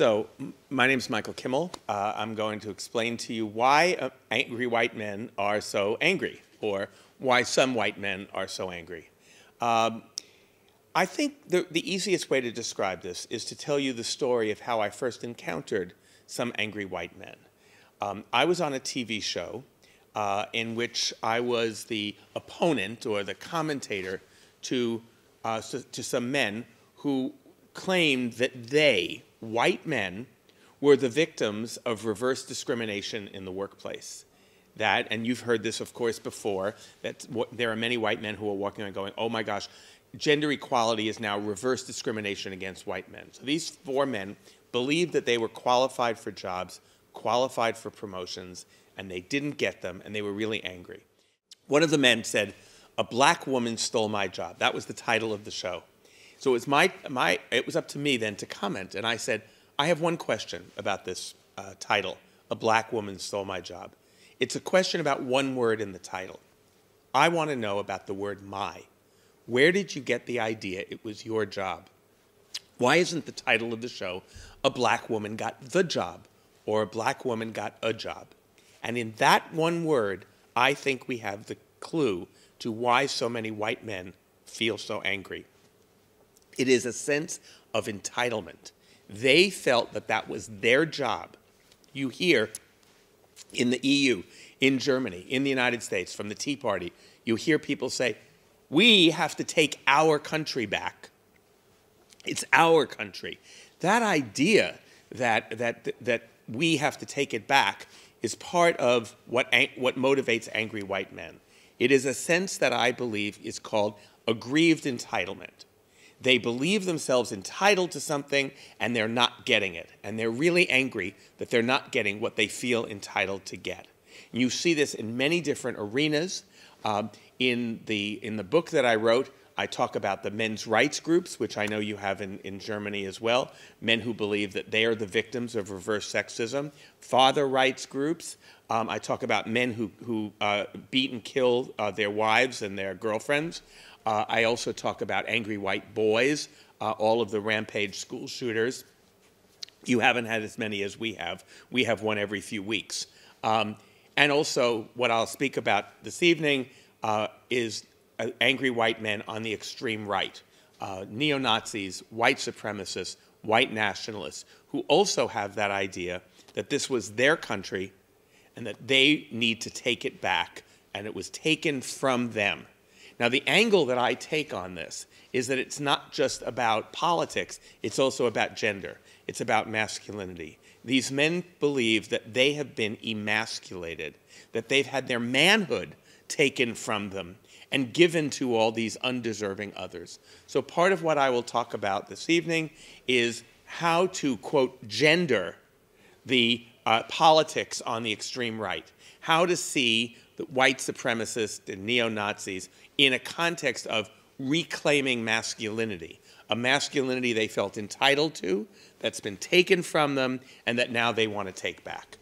My name is Michael Kimmel. I'm going to explain to you why angry white men are so angry, or why some white men are so angry. I think the easiest way to describe this is to tell you the story of how I first encountered some angry white men. I was on a TV show in which I was the opponent or the commentator to some men who claimed that they, white men, were the victims of reverse discrimination in the workplace. And you've heard this, of course, before, that there are many white men who are walking around going, oh my gosh, gender equality is now reverse discrimination against white men. So these four men believed that they were qualified for jobs, qualified for promotions, and they didn't get them, and they were really angry. One of the men said, "A black woman stole my job." That was the title of the show. So it was up to me then to comment, and I said, I have one question about this title, "A Black Woman Stole My Job." It's a question about one word in the title. I want to know about the word "my." Where did you get the idea it was your job? Why isn't the title of the show, "A Black Woman Got the Job," or "A Black Woman Got a Job"? And in that one word, I think we have the clue to why so many white men feel so angry. It is a sense of entitlement. They felt that that was their job. You hear in the EU, in Germany, in the United States, from the Tea Party, you hear people say, we have to take our country back. It's our country. That idea that we have to take it back is part of what motivates angry white men. It is a sense that I believe is called aggrieved entitlement. They believe themselves entitled to something, and they're not getting it. And they're really angry that they're not getting what they feel entitled to get. And you see this in many different arenas. In the book that I wrote, I talk about the men's rights groups, which I know you have in Germany as well, men who believe that they are the victims of reverse sexism. Father rights groups. I talk about men who beat and kill their wives and their girlfriends. I also talk about angry white boys, all of the rampage school shooters. You haven't had as many as we have. We have one every few weeks. And also, what I'll speak about this evening is angry white men on the extreme right, neo-Nazis, white supremacists, white nationalists, who also have that idea that this was their country and that they need to take it back, and it was taken from them. Now, the angle that I take on this is that it's not just about politics, it's also about gender. It's about masculinity. These men believe that they have been emasculated, that they've had their manhood taken from them and given to all these undeserving others. So part of what I will talk about this evening is how to, quote, gender the politics on the extreme right, how to see the white supremacists and neo-Nazis in a context of reclaiming masculinity, a masculinity they felt entitled to, that's been taken from them, and that now they want to take back.